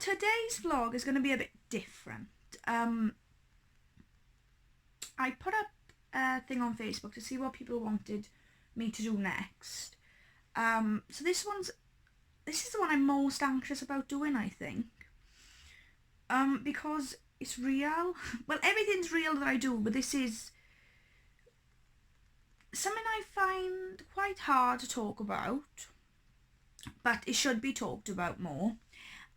today's vlog is going to be a bit different. I put up a thing on Facebook to see what people wanted me to do next. So this is the one I'm most anxious about doing, I think. Because it's real. Well, everything's real that I do, but this is something I find quite hard to talk about, but it should be talked about more.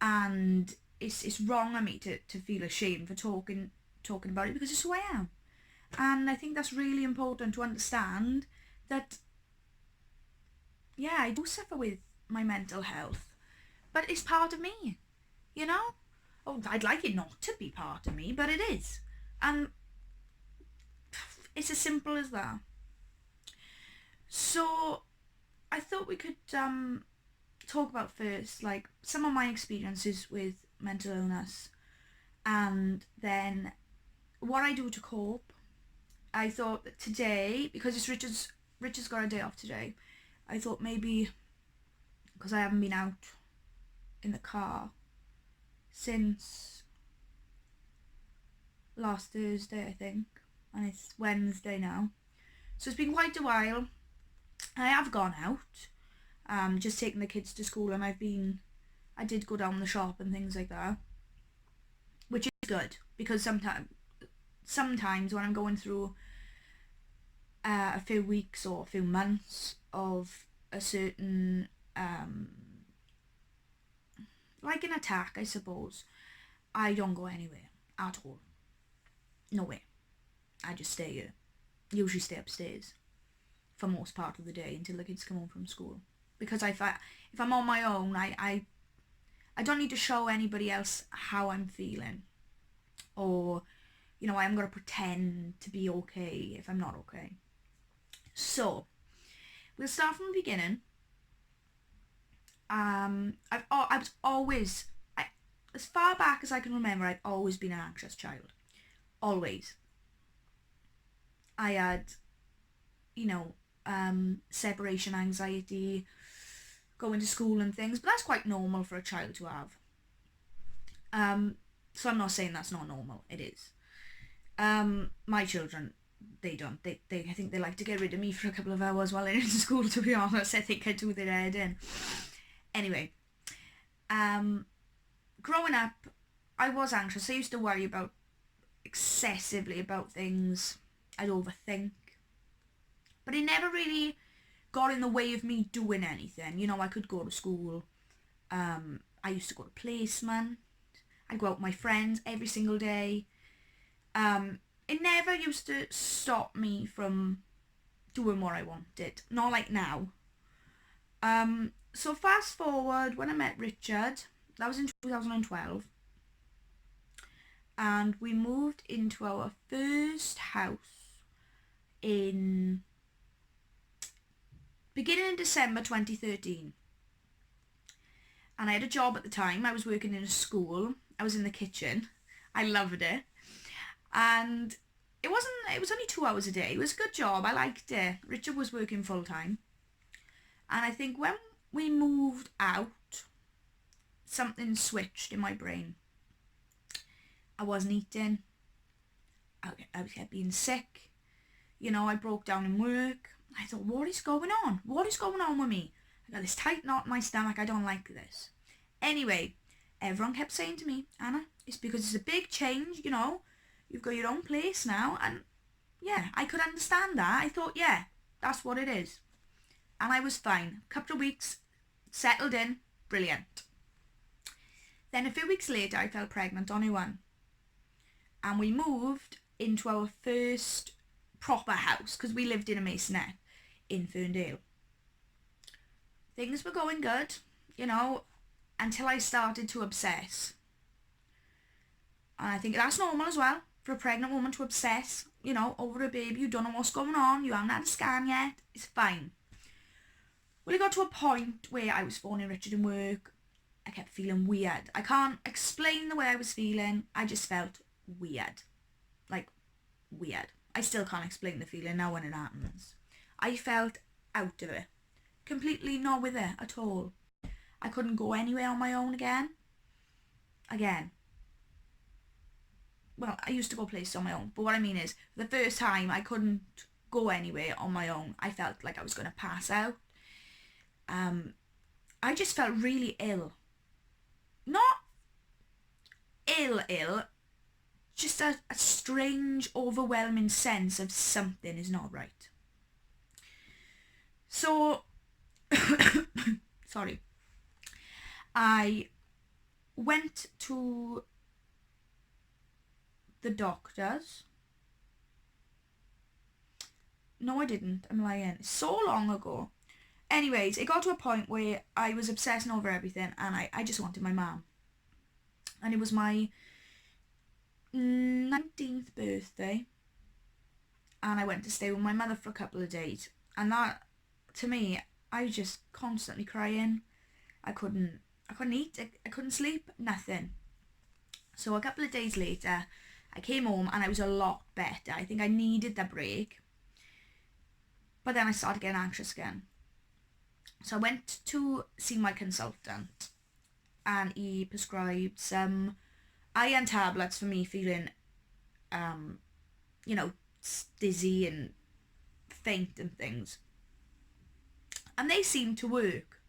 And it's wrong of me to feel ashamed for talking about it, because it's who I am. And I think that's really important to understand that, yeah, I do suffer with my mental health, but it's part of me, you know? Oh, I'd like it not to be part of me, but it is. And it's as simple as that. So I thought we could talk about first, like, some of my experiences with mental illness, and then what I do to cope. I thought that today, because it's Richard's got a day off today, I thought maybe, because I haven't been out in the car since last Thursday, I think, and it's Wednesday now, so it's been quite a while. I have gone out, just taking the kids to school, and I did go down the shop and things like that, which is good, because sometimes when I'm going through a few weeks or a few months of a certain like an attack, I suppose, I don't go anywhere at all. Nowhere. I just stay here. Usually stay upstairs for most part of the day until the kids come home from school, because if I'm on my own, I don't need to show anybody else how I'm feeling, or I'm going to pretend to be okay if I'm not okay. So we'll start from the beginning. As far back as I can remember, I've always been an anxious child. Always. I had, separation anxiety, going to school and things, but that's quite normal for a child to have. So I'm not saying that's not normal. It is. My children, they don't. I think they like to get rid of me for a couple of hours while they're in school, to be honest. I think I do their head in. Anyway, growing up, I was anxious. I used to worry excessively about things. I'd overthink. But it never really got in the way of me doing anything. I could go to school. I used to go to placement. I'd go out with my friends every single day. It never used to stop me from doing what I wanted. Not like now. So fast forward, when I met Richard, that was in 2012. And we moved into our first house in beginning in December 2013. And I had a job at the time. I was working in a school. I was in the kitchen. I loved it. And it was only 2 hours a day. It was a good job. I liked it. Richard was working full time. And I think when we moved out, something switched in my brain. I wasn't eating. I kept being sick. I broke down in work. I thought, what is going on? What is going on with me? I got this tight knot in my stomach. I don't like this. Anyway, everyone kept saying to me, Anna, it's because it's a big change, You've got your own place now. And yeah, I could understand that. I thought, yeah, that's what it is. And I was fine. A couple of weeks, settled in, brilliant. Then a few weeks later, I fell pregnant on one. And we moved into our first proper house, because we lived in a masonette in Ferndale. Things were going good, until I started to obsess. And I think that's normal as well, for a pregnant woman to obsess, over a baby. You don't know what's going on, you haven't had a scan yet, it's fine. Well, it got to a point where I was phoning Richard in work. I kept feeling weird. I can't explain the way I was feeling, I just felt weird. Like, weird. I still can't explain the feeling now when it happens. I felt out of it. Completely not with it at all. I couldn't go anywhere on my own again. again, well, I used to go places on my own, but what I mean is, the first time I couldn't go anywhere on my own. I felt like I was going to pass out. I just felt really ill. Not ill, just a strange, overwhelming sense of something is not right. So, sorry, I went to the doctors. No, I didn't. I'm lying. So long ago. Anyways, it got to a point where I was obsessing over everything, and I just wanted my mum. And it was my 19th birthday, and I went to stay with my mother for a couple of days. And that, to me, I was just constantly crying. I couldn't eat, I couldn't sleep, nothing. So a couple of days later, I came home and I was a lot better. I think I needed the break. But then I started getting anxious again. So I went to see my consultant, and he prescribed some iron tablets for me feeling, dizzy and faint and things. And they seemed to work.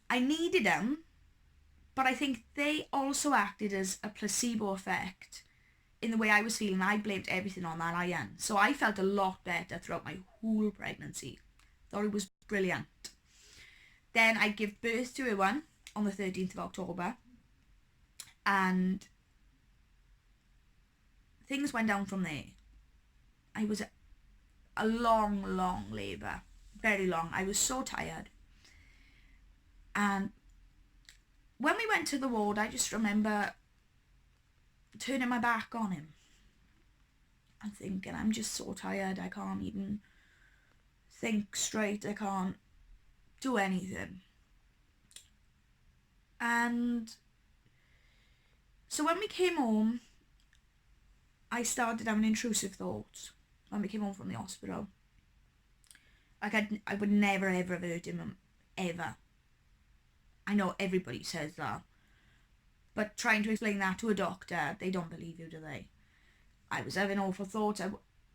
I needed them, but I think they also acted as a placebo effect in the way I was feeling. I blamed everything on that iron. So I felt a lot better throughout my whole pregnancy. Thought it was brilliant. Then I gave birth to one on the 13th of October. And things went down from there. I was a long labour. Very long. I was so tired. And when we went to the ward, I just remember turning my back on him and thinking, I'm just so tired, I can't even think straight, I can't do anything. And so when we came home, I started having intrusive thoughts when we came home from the hospital. Like I would never ever have hurt him, ever. I know everybody says that, but trying to explain that to a doctor, they don't believe you, do they? I was having awful thoughts.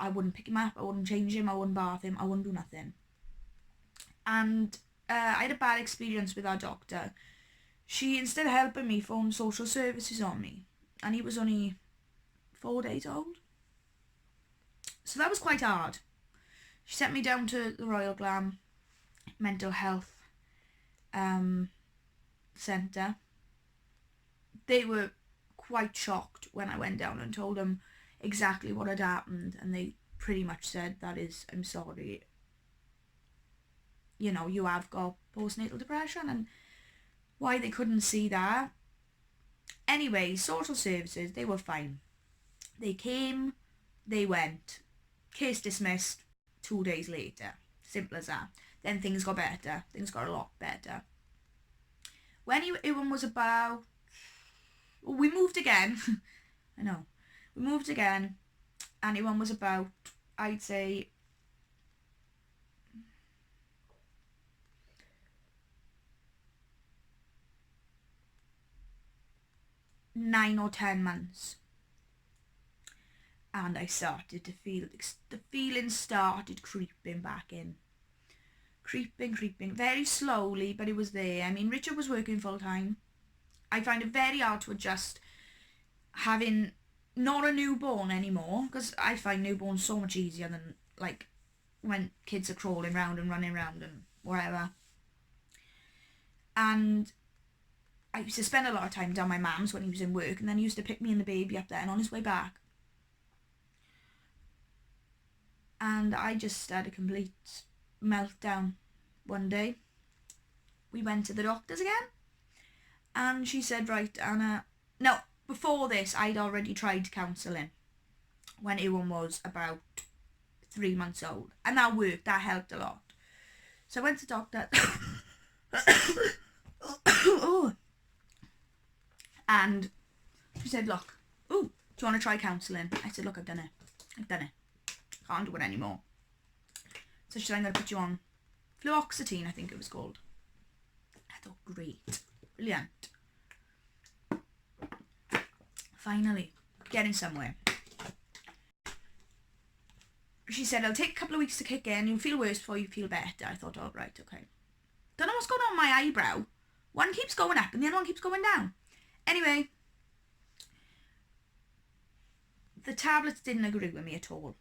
I wouldn't pick him up, I wouldn't change him, I wouldn't bath him, I wouldn't do nothing. And I had a bad experience with our doctor. She, instead of helping me, phoned social services on me, and he was only 4 days old. So that was quite hard. She sent me down to the Royal Glam Mental Health Centre. They were quite shocked when I went down and told them exactly what had happened, and they pretty much said, I'm sorry, you have got postnatal depression, and why they couldn't see that. Anyway, social services, they were fine. They came, they went, case dismissed 2 days later. Simple as that. Then things got better. Things got a lot better. When Ewan was about... we moved again. I know. We moved again, and Ewan was about, I'd say, 9 or 10 months. And I started to feel, the feeling started creeping back in. Creeping, very slowly, but it was there. I mean, Richard was working full time. I find it very hard to adjust having not a newborn anymore, because I find newborns so much easier than, like, when kids are crawling around and running around and whatever. And I used to spend a lot of time down my mum's when he was in work, and then he used to pick me and the baby up there, and on his way back. And I just had a complete meltdown one day. We went to the doctors again, and she said, right, Anna... No, before this, I'd already tried counselling when Ewan was about 3 months old, and that worked, that helped a lot. So I went to the doctor. And she said, look, do you want to try counselling? I said, look, I've done it. Can't do it anymore. So she said, I'm going to put you on fluoxetine, I think it was called. I thought, great, brilliant. Finally, getting somewhere. She said, it'll take a couple of weeks to kick in. You'll feel worse before you feel better. I thought, oh, right, okay. Don't know what's going on with my eyebrow. One keeps going up and the other one keeps going down. Anyway, the tablets didn't agree with me at all.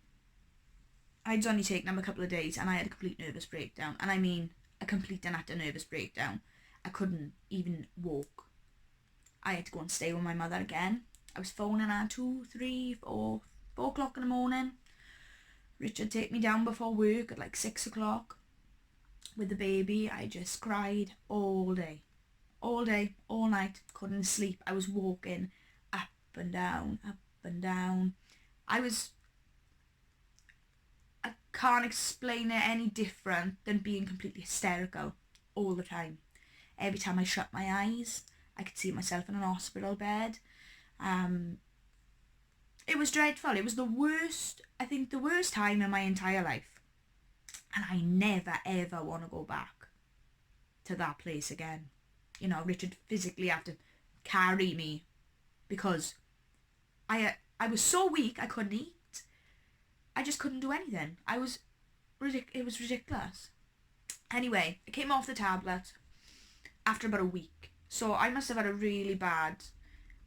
I'd only taken them a couple of days and I had a complete nervous breakdown. And I mean a complete and utter nervous breakdown. I couldn't even walk. I had to go and stay with my mother again. I was phoning her 2, 3, 4 o'clock in the morning. Richard take me down before work at like 6 o'clock with the baby. I just cried all day, all night. Couldn't sleep. I was walking up and down, up and down. I can't explain it any different than being completely hysterical all the time. Every time I shut my eyes, I could see myself in an hospital bed. It was dreadful. It was the worst time in my entire life. And I never, ever want to go back to that place again. You know, Richard physically had to carry me because I was so weak I couldn't eat. I just couldn't do anything. It was ridiculous. Anyway, I came off the tablet after about a week. So I must have had a really bad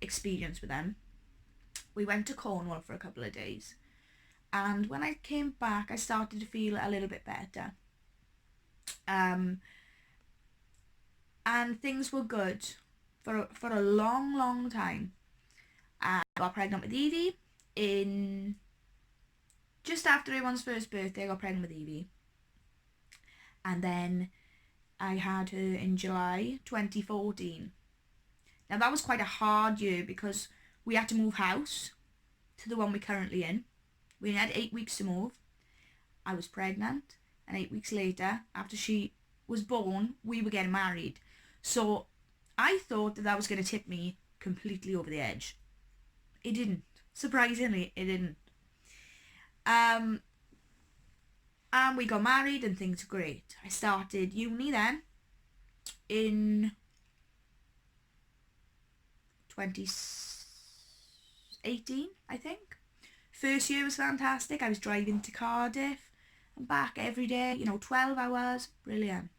experience with them. We went to Cornwall for a couple of days. And when I came back, I started to feel a little bit better. And things were good for a long, long time. I got pregnant with Evie just after everyone's first birthday. I got pregnant with Evie. And then I had her in July 2014. Now that was quite a hard year because we had to move house to the one we're currently in. We had 8 weeks to move. I was pregnant, and 8 weeks later, after she was born, we were getting married. So I thought that was going to tip me completely over the edge. It didn't. Surprisingly, it didn't. And we got married and things were great. I started uni then in 2018, I think. First year was fantastic. I was driving to Cardiff and back every day, 12 hours. Brilliant.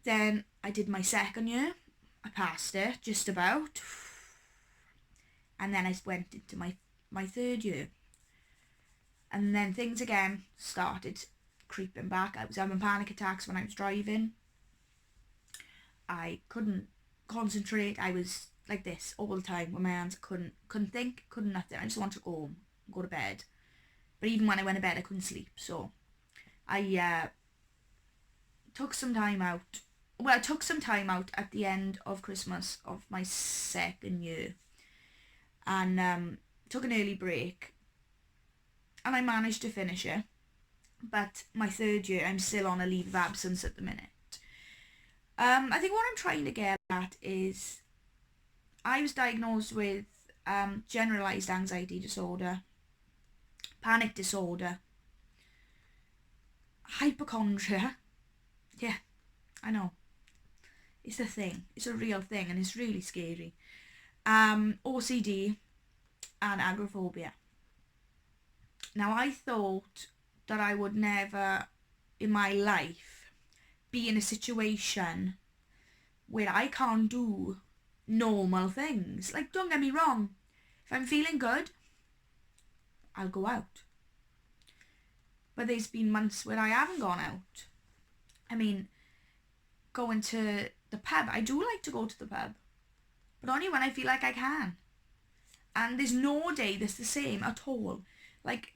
Then I did my second year. I passed it, just about. And then I went into my third year. And then things again started creeping back. I was having panic attacks when I was driving. I couldn't concentrate. I was like this all the time with my hands. Couldn't think, couldn't nothing. I just wanted to go home, go to bed. But even when I went to bed, I couldn't sleep. So I took some time out. Well, I took some time out at the end of Christmas of my second year. And took an early break. And I managed to finish it. But my third year, I'm still on a leave of absence at the minute. I think what I'm trying to get at is I was diagnosed with generalised anxiety disorder, panic disorder, hypochondria. Yeah, I know. It's a thing. It's a real thing and it's really scary. OCD and agoraphobia. Now, I thought that I would never in my life be in a situation where I can't do normal things. Like, don't get me wrong, if I'm feeling good, I'll go out. But there's been months where I haven't gone out. I mean, going to the pub, I do like to go to the pub, but only when I feel like I can. And there's no day that's the same at all. Like,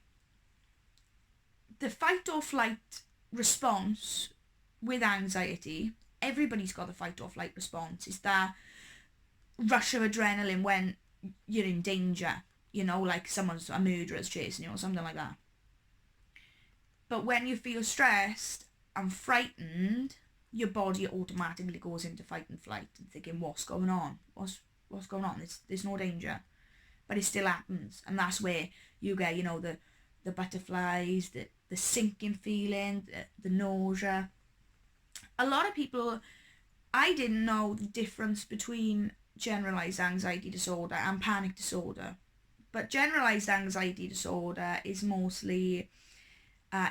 the fight or flight response with anxiety, everybody's got the fight or flight response. It's that rush of adrenaline when you're in danger, like a murderer's chasing you or something like that. But when you feel stressed and frightened, your body automatically goes into fight and flight and thinking, what's going on? What's going on? There's no danger. But it still happens. And that's where you get, the butterflies, the sinking feeling, the nausea. A lot of people, I didn't know the difference between generalized anxiety disorder and panic disorder. But generalized anxiety disorder is mostly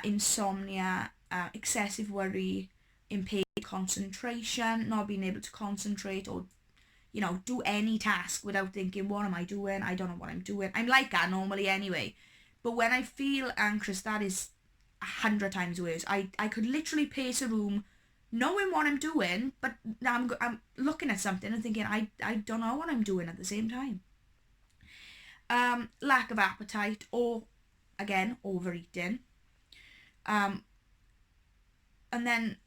insomnia, excessive worry, impaired concentration, not being able to concentrate or do any task without thinking, what am I doing? I don't know what I'm doing. I'm like that normally anyway. But when I feel anxious, that is 100 times worse. I could literally pace a room knowing what I'm doing, but now I'm looking at something and thinking, I don't know what I'm doing at the same time. Lack of appetite, or again, overeating. And then,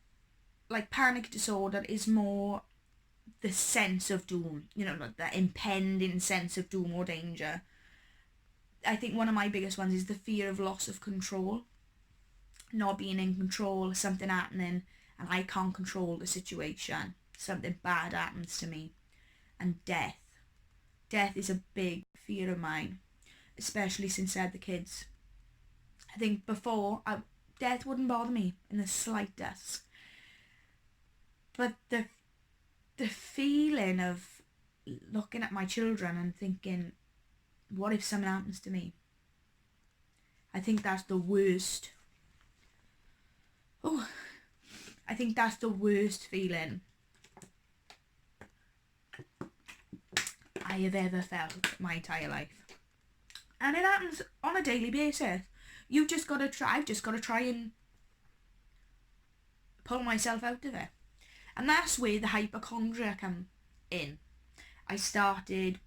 like, panic disorder is more the sense of doom, like the impending sense of doom or danger. I think one of my biggest ones is the fear of loss of control, not being in control, something happening, and I can't control the situation. Something bad happens to me. And death. Death is a big fear of mine, especially since I had the kids. I think before, death wouldn't bother me in the slightest. But the feeling of looking at my children and thinking, what if something happens to me? I think that's the worst. I think that's the worst feeling I have ever felt my entire life. And it happens on a daily basis. I've just got to try and pull myself out of it. And that's where the hypochondria come in. I started,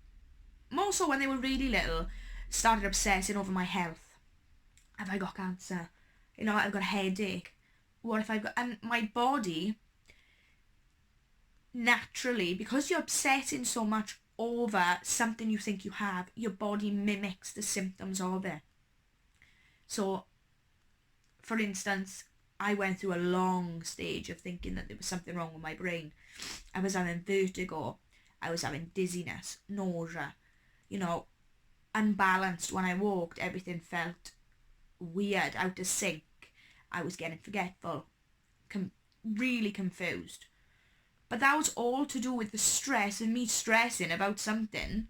more so when they were really little, started obsessing over my health. Have I got cancer? I've got a headache. What if I've got... And my body, naturally, because you're obsessing so much over something you think you have, your body mimics the symptoms of it. So, for instance, I went through a long stage of thinking that there was something wrong with my brain. I was having vertigo. I was having dizziness, nausea, unbalanced. When I walked, everything felt weird, out of sync. I was getting forgetful, really confused. But that was all to do with the stress and me stressing about something.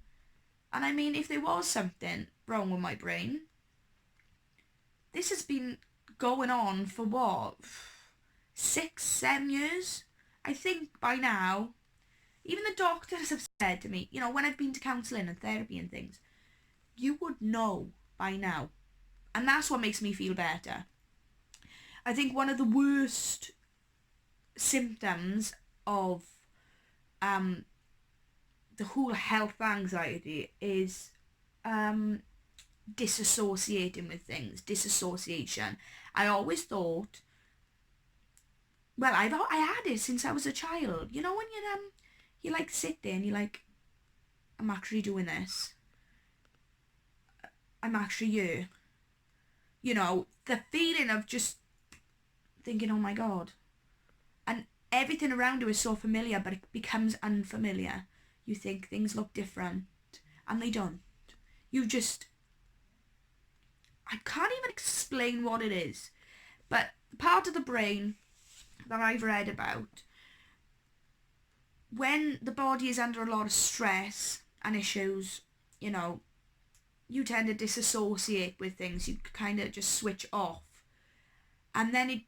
And I mean, if there was something wrong with my brain, this has been going on for what, 6-7 years? I think by now, even the doctors have said to me, when I've been to counselling and therapy and things, you would know by now. And that's what makes me feel better. I think one of the worst symptoms of the whole health anxiety is disassociating with things, disassociation. I always thought, well, I had it since I was a child. When you like sit there and you're like, I'm actually doing this. I'm actually you. The feeling of just thinking, oh my God. And everything around you is so familiar, but it becomes unfamiliar. You think things look different, and they don't. I can't even explain what it is, but part of the brain that I've read about, when the body is under a lot of stress and issues, you tend to disassociate with things. You kind of just switch off. And then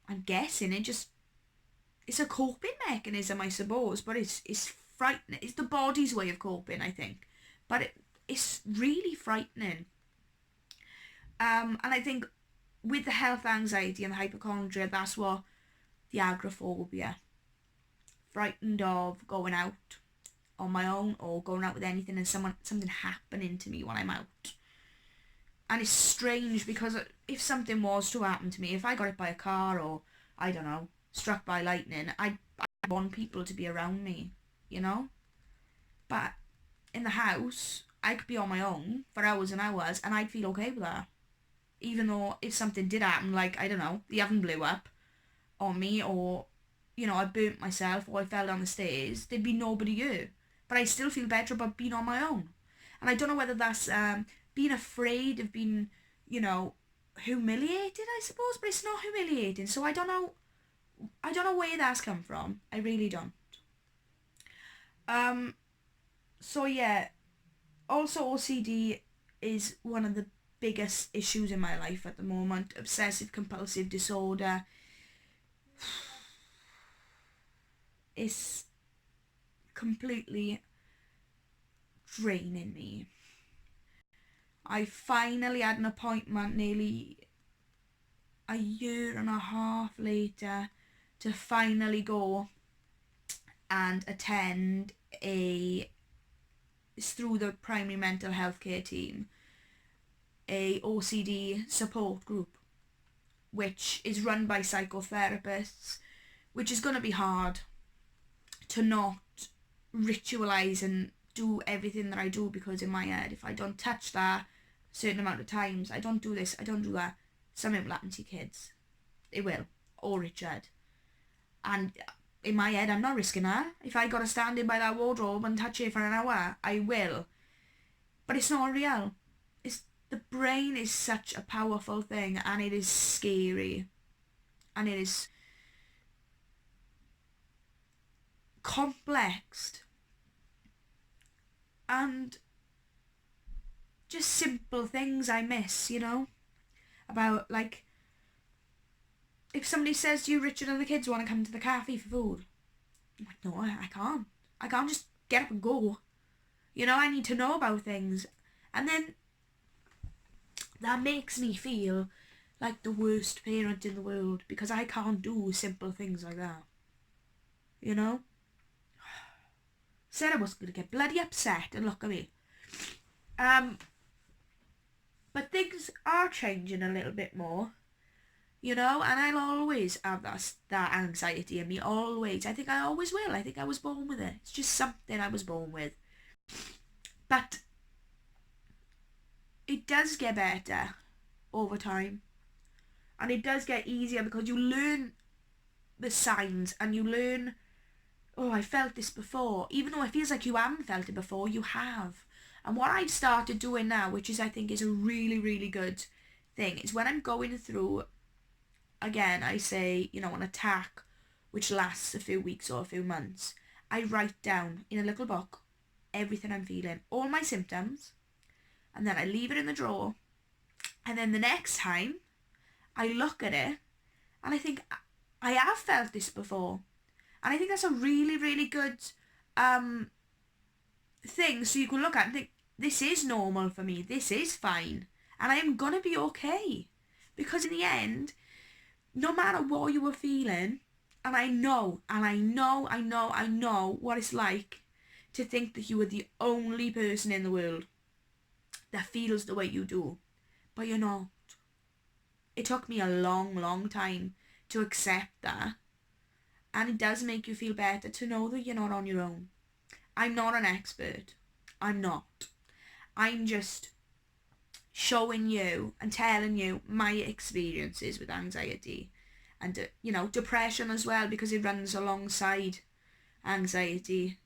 I'm guessing it's a coping mechanism, I suppose, but it's frightening. It's the body's way of coping, I think. But it's really frightening. And I think with the health anxiety and the hypochondria, that's what the agoraphobia. Frightened of going out on my own or going out with anything and something happening to me when I'm out. And it's strange because if something was to happen to me, if I got hit by a car or, I don't know, struck by lightning, I want people to be around me, But in the house, I could be on my own for hours and hours and I'd feel okay with that. Even though if something did happen, like, I don't know, the oven blew up on me or, I burnt myself or I fell down the stairs, there'd be nobody here. But I still feel better about being on my own. And I don't know whether that's being afraid of being, humiliated, I suppose, but it's not humiliating. So I don't know where that's come from. I really don't. So yeah, also OCD is one of the biggest issues in my life at the moment. Obsessive compulsive disorder. It's completely draining me. I finally had an appointment nearly a year and a half later to finally go and attend it's through the primary mental health care team, a OCD support group, which is run by psychotherapists, which is going to be hard to not ritualize and do everything that I do, because in my head, if I don't touch that a certain amount of times, I don't do this, I don't do that, something will happen to your kids. It will. Or Richard. And in my head, I'm not risking that. If I got to stand in by that wardrobe and touch it for an hour, I will. But it's not real. The brain is such a powerful thing, and it is scary. And it is complex. And just simple things I miss, about, like, if somebody says to you, Richard and the kids want to come to the cafe for food, I'm like, no, I can't. I can't just get up and go. I need to know about things. And then that makes me feel like the worst parent in the world, because I can't do simple things like that. Said I wasn't going to get bloody upset, and look at me. But things are changing a little bit more, and I'll always have that anxiety in me, always. I think I always will. I think I was born with it. It's just something I was born with. But it does get better over time. And it does get easier, because you learn the signs, and you learn, oh, I felt this before. Even though it feels like you haven't felt it before, you have. And what I've started doing now, which I think is a really, really good thing, is when I'm going through, again, I say, an attack which lasts a few weeks or a few months, I write down in a little book everything I'm feeling, all my symptoms, and then I leave it in the drawer. And then the next time I look at it and I think, I have felt this before. And I think that's a really, really good thing. So you can look at it and think, this is normal for me. This is fine. And I am going to be okay. Because in the end, no matter what you were feeling, and I know what it's like to think that you are the only person in the world that feels the way you do. But you're not. It took me a long, long time to accept that. And it does make you feel better to know that you're not on your own. I'm not an expert. I'm not. I'm just showing you and telling you my experiences with anxiety. And, depression as well, because it runs alongside anxiety.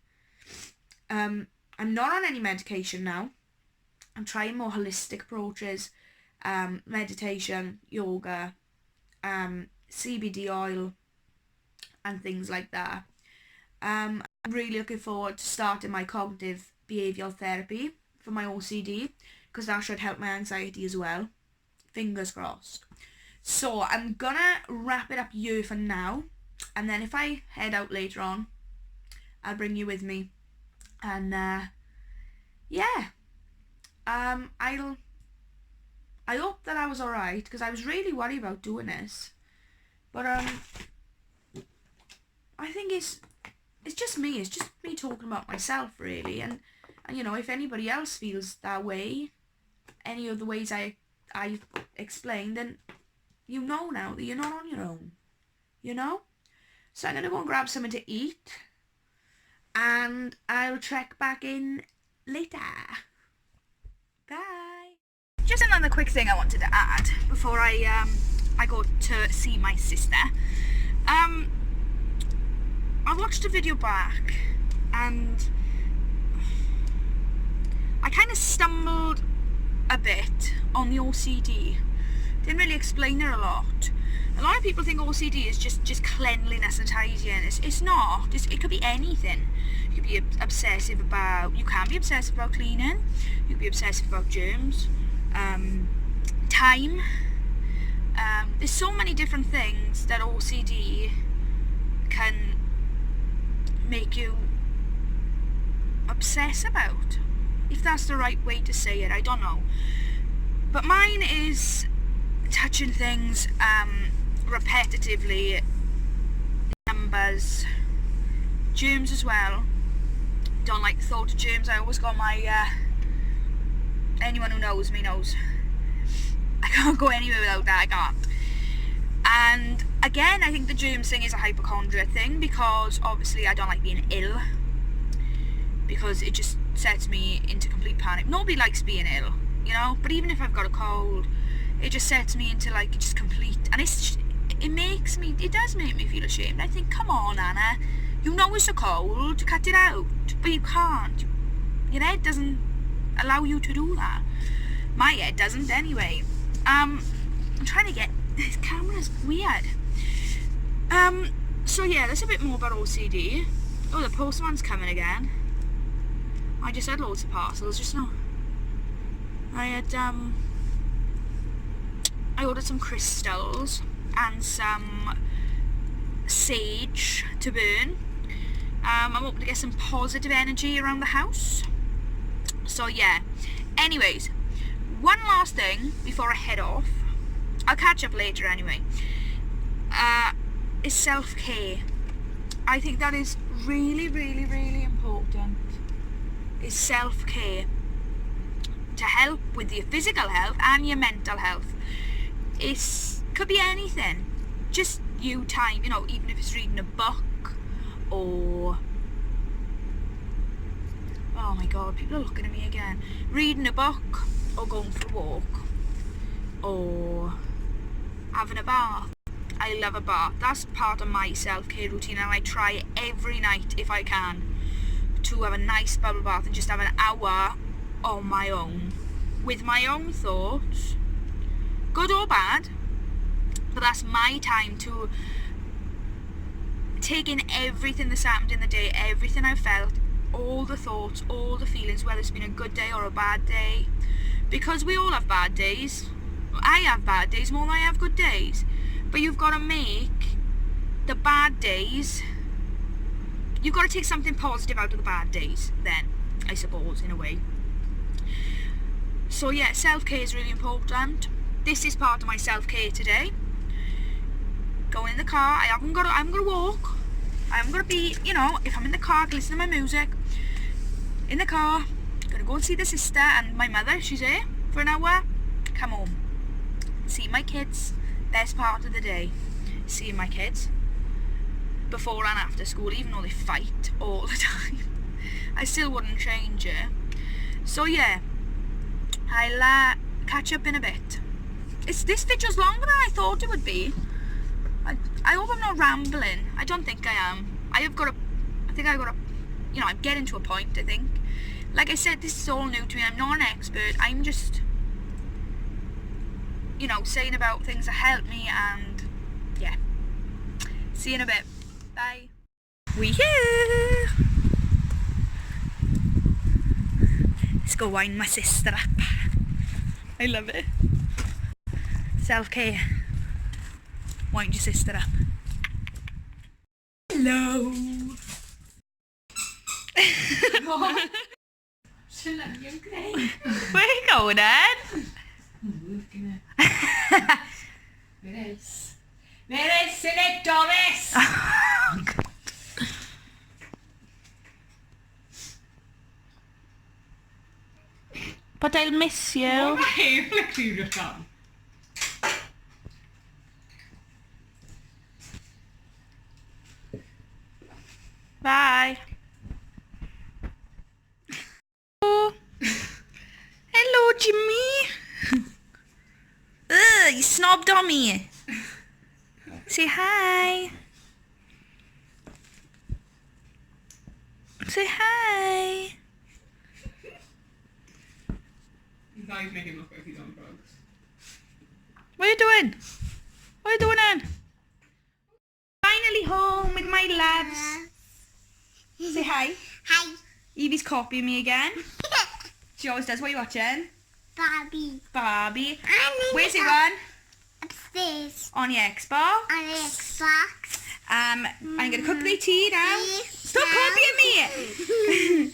I'm not on any medication now. I'm trying more holistic approaches. Meditation, yoga, CBD oil, and things like that. I'm really looking forward to starting my cognitive behavioural therapy for my OCD, because that should help my anxiety as well. Fingers crossed. So I'm gonna wrap it up here for now, and then if I head out later on, I'll bring you with me. And I hope that I was alright, because I was really worried about doing this. But I think it's just me. It's just me talking about myself, really. And if anybody else feels that way, any of the ways I explained, then you know now that you're not on your own. So I'm going to go and grab something to eat, and I'll check back in later. Bye. Just another quick thing I wanted to add before I go to see my sister. I watched a video back, and I kind of stumbled a bit on the OCD. Didn't really explain it a lot. A lot of people think OCD is just cleanliness and hygiene. It's not. It could be anything. You could be obsessive about, you can be obsessive about cleaning, you could be obsessive about germs, time. There's so many different things that OCD can make you obsess about. If that's the right way to say it, I don't know. But mine is touching things repetitively, numbers, germs as well. Don't like the thought of germs. I always got my, anyone who knows me knows, I can't go anywhere without that, I can't. And again, I think the germs thing is a hypochondria thing, because obviously I don't like being ill, because it just sets me into complete panic. Nobody likes being ill, you know, but even if I've got a cold, it just sets me into like just complete, and it does make me feel ashamed. I think, come on, Anna, you know it's a cold, cut it out, but you can't. Your head doesn't allow you to do that. My head doesn't anyway. I'm trying to get, this camera's weird. So yeah, there's a bit more about OCD. Oh, the postman's coming again. I just had loads of parcels just now. I ordered some crystals and some sage to burn. I'm hoping to get some positive energy around the house. So yeah. Anyways, one last thing before I head off. I'll catch up later anyway. Is self-care. I think that is really, really, really important. Is self-care. To help with your physical health and your mental health. It could be anything. Just you time, you know, even if it's reading a book or... Oh my god, people are looking at me again. Reading a book or going for a walk or having a bath. I love a bath. That's part of my self-care routine, and I try every night if I can to have a nice bubble bath and just have an hour on my own with my own thoughts, good or bad, but that's my time to take in everything that's happened in the day, everything I've felt, all the thoughts, all the feelings, whether it's been a good day or a bad day, because we all have bad days. I have bad days more than I have good days, but you've got to make the bad days, you've got to take something positive out of the bad days then, I suppose, in a way. So yeah, self-care is really important. This is part of my self-care today. Going in the car, I'm gonna walk. I'm gonna be, you know, if I'm in the car, I can listen to my music. In the car, gonna go and see the sister and my mother, she's here for an hour. Come home. See my kids. Best part of the day. Seeing my kids. Before and after school, even though they fight all the time. I still wouldn't change it. So yeah, I'll catch up in a bit. This video's longer than I thought it would be. I hope I'm not rambling. I don't think I am. I think I've got to, you know, I'm getting to a point, I think. Like I said, this is all new to me. I'm not an expert. I'm just, you know, saying about things that help me, and yeah. See you in a bit. Bye. We here. Let's go wind my sister up. I love it. Self-care. Wind your sister up. Hello. Where are you going, Ed? Where is it, Doris? But I'll miss you. Nej, fläckfyret kan. Bye. Oh. Hello, Jimmy. Ugh, you snobbed on me. Say hi. Say hi. Now you make him look like he's on drugs. What are you doing? What are you doing, Anne? Finally home with my lads. Say hi. Hi. Evie's copying me again. She always does. What are you watching? Barbie. Barbie. And Where's it one? upstairs On your Xbox. on the Xbox. I'm going to cook the tea now. Stop copying me!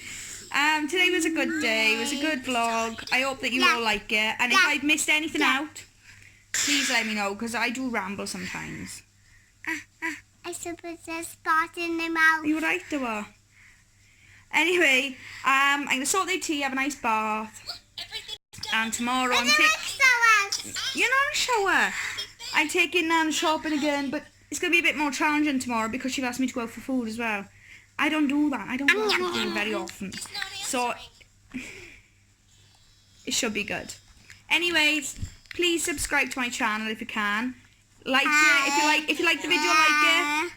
Today was a good day. It was a good vlog. I hope that you all like it. And if I've missed anything out, please let me know, because I do ramble sometimes. I suppose there's spot in the mouth. You're right, though. Anyway, I'm going to sort the tea, have a nice bath. And tomorrow I'm taking... You're not in a shower. I'm taking Nan shopping again, but it's going to be a bit more challenging tomorrow because she's asked me to go out for food as well. I don't do that. I don't go out for food very often. So, it should be good. Anyways, please subscribe to my channel if you can. Like it. If you like the video, like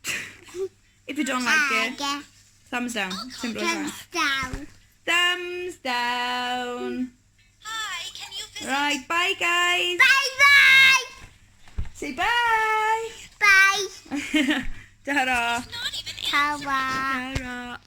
it. If you don't like it, thumbs down. Simple as that. Down. Thumbs down. Hi, can you visit? Right, bye guys. Bye Say bye. bye. Bye. Ta-ra. Not even Ta-ra. Ta-ra.